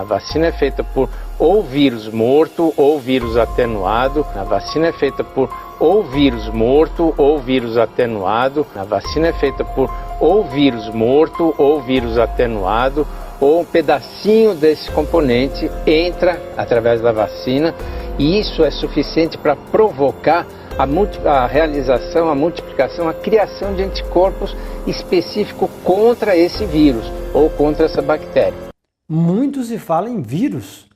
A vacina é feita por ou vírus morto ou vírus atenuado. A vacina é feita por ou vírus morto ou vírus atenuado. A vacina é feita por ou vírus morto ou vírus atenuado, ou um pedacinho desse componente entra através da vacina, e isso é suficiente para provocar a realização, a multiplicação, a criação de anticorpos específicos contra esse vírus ou contra essa bactéria. Muito se fala em vírus,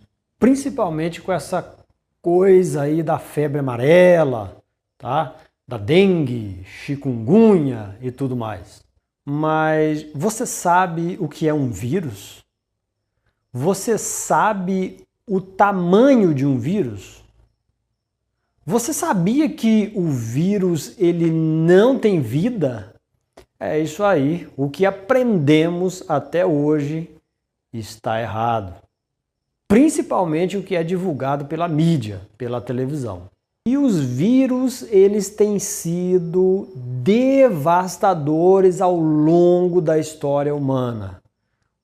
principalmente com essa coisa aí da febre amarela, tá? Da dengue, chikungunya e tudo mais. Mas você sabe o que é um vírus? Você sabe o tamanho de um vírus? Você sabia que o vírus ele não tem vida? É isso aí. O que aprendemos até hoje está errado. Principalmente o que é divulgado pela mídia, pela televisão. E os vírus, eles têm sido devastadores ao longo da história humana.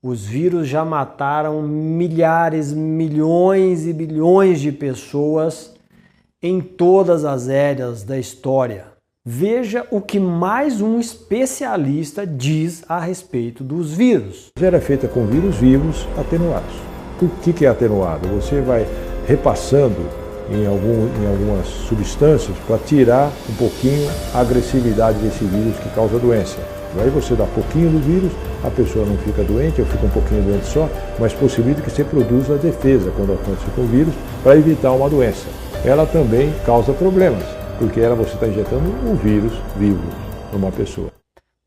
Os vírus já mataram milhares, milhões e bilhões de pessoas em todas as eras da história. Veja o que mais um especialista diz a respeito dos vírus. Era feita com vírus vivos atenuados. O que é atenuado? Você vai repassando em algumas substâncias para tirar um pouquinho a agressividade desse vírus que causa doença. Aí você dá pouquinho do vírus, a pessoa não fica doente, ou fica um pouquinho doente só, mas possibilita que você produza a defesa quando acontece com o vírus para evitar uma doença. Ela também causa problemas, porque você está injetando um vírus vivo numa pessoa.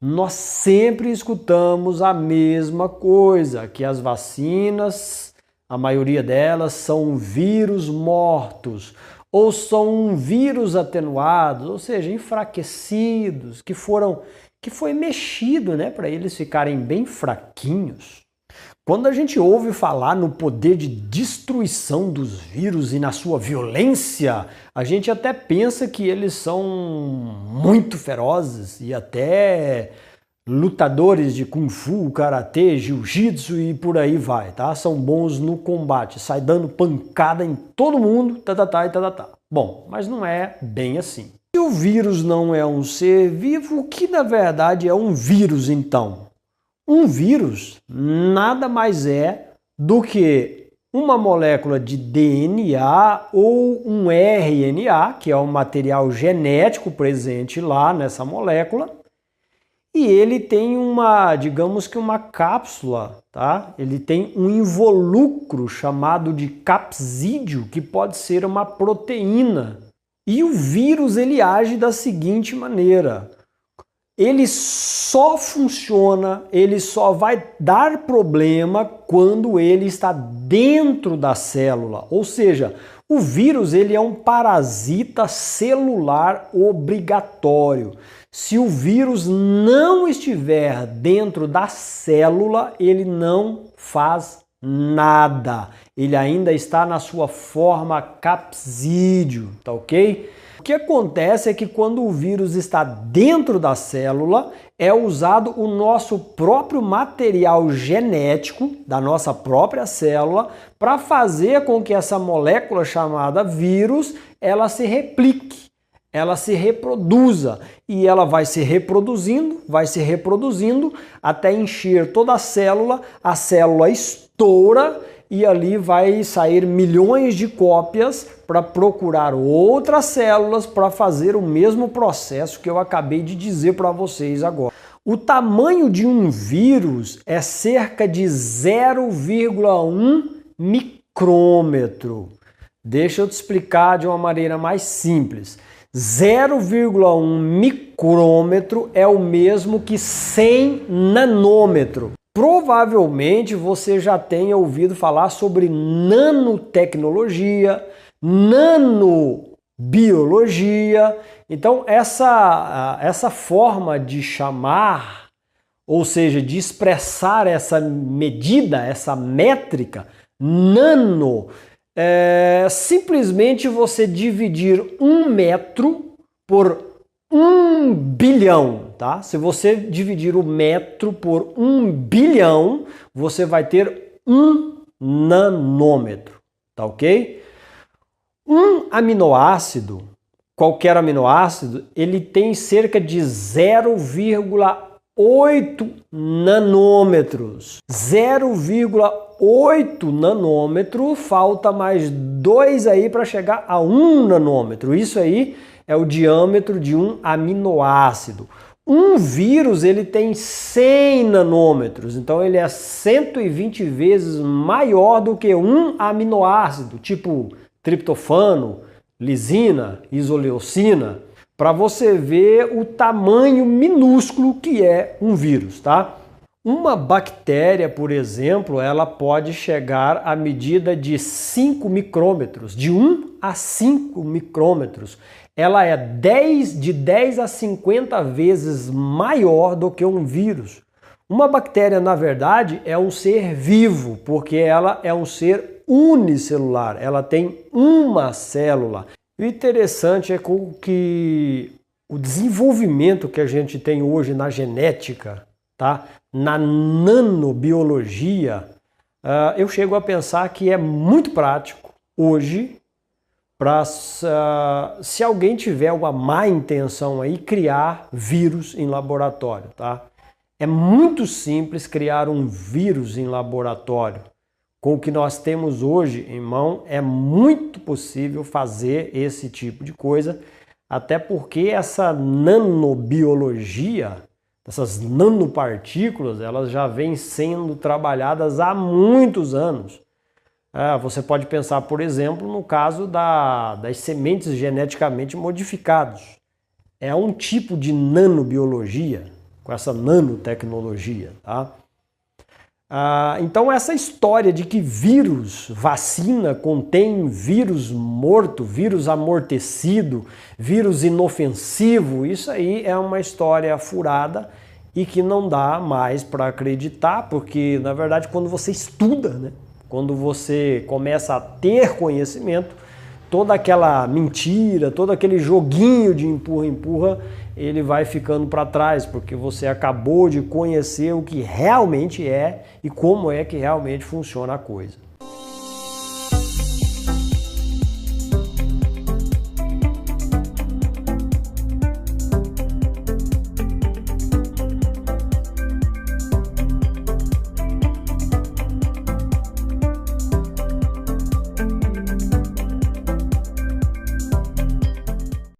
Nós sempre escutamos a mesma coisa, que as vacinas, a maioria delas são vírus mortos, ou são vírus atenuados, ou seja, enfraquecidos, que foi mexido, né, para eles ficarem bem fraquinhos. Quando a gente ouve falar no poder de destruição dos vírus e na sua violência, a gente até pensa que eles são muito ferozes e até lutadores de Kung Fu, Karatê, Jiu-Jitsu e por aí vai, tá? São bons no combate, sai dando pancada em todo mundo, tá. Bom, mas não é bem assim. Se o vírus não é um ser vivo, o que na verdade é um vírus então? Um vírus nada mais é do que uma molécula de DNA ou um RNA, que é um material genético presente lá nessa molécula, e ele tem digamos que uma cápsula, tá? Ele tem um involucro chamado de capsídeo, que pode ser uma proteína. E o vírus ele age da seguinte maneira: ele só funciona, ele só vai dar problema quando ele está dentro da célula. Ou seja, o vírus ele é um parasita celular obrigatório. Se o vírus não estiver dentro da célula, ele não faz nada. Ele ainda está na sua forma capsídeo, tá ok? O que acontece é que quando o vírus está dentro da célula, é usado o nosso próprio material genético da nossa própria célula para fazer com que essa molécula chamada vírus, ela se replique, ela se reproduza, e ela vai se reproduzindo até encher toda a célula estoura e ali vai sair milhões de cópias para procurar outras células para fazer o mesmo processo que eu acabei de dizer para vocês agora. O tamanho de um vírus é cerca de 0,1 micrômetro. Deixa eu te explicar de uma maneira mais simples. 0,1 micrômetro é o mesmo que 100 nanômetro. Provavelmente você já tenha ouvido falar sobre nanotecnologia, nanobiologia. Então essa forma de chamar, ou seja, de expressar essa medida, essa métrica, nano, simplesmente você dividir 1 metro por 1 bilhão, tá? Se você dividir o metro por 1 bilhão, você vai ter 1 nanômetro, tá ok? Um aminoácido, qualquer aminoácido, ele tem cerca de 0,8 nanômetros. 0,8 nanômetro, falta mais 2 aí para chegar a 1 nanômetro. Isso aí é o diâmetro de um aminoácido. Um vírus, ele tem 100 nanômetros, então ele é 120 vezes maior do que um aminoácido, tipo triptofano, lisina, isoleucina, para você ver o tamanho minúsculo que é um vírus, tá? Uma bactéria, por exemplo, ela pode chegar à medida de 5 micrômetros, de 1 a 5 micrômetros. Ela é de 10 a 50 vezes maior do que um vírus. Uma bactéria, na verdade, é um ser vivo, porque ela é um ser unicelular, ela tem uma célula. O interessante é que o desenvolvimento que a gente tem hoje na genética, tá? Na nanobiologia, eu chego a pensar que é muito prático hoje para, se alguém tiver uma má intenção aí, criar vírus em laboratório, tá? É muito simples criar um vírus em laboratório. Com o que nós temos hoje em mão, é muito possível fazer esse tipo de coisa, até porque essa nanobiologia, essas nanopartículas, elas já vêm sendo trabalhadas há muitos anos. Você pode pensar, por exemplo, no caso das sementes geneticamente modificadas. É um tipo de nanobiologia, com essa nanotecnologia, tá? Então essa história de que vírus, vacina contém vírus morto, vírus amortecido, vírus inofensivo, isso aí é uma história furada e que não dá mais para acreditar, porque na verdade quando você estuda, né, quando você começa a ter conhecimento, toda aquela mentira, todo aquele joguinho de empurra-empurra, ele vai ficando para trás, porque você acabou de conhecer o que realmente é e como é que realmente funciona a coisa.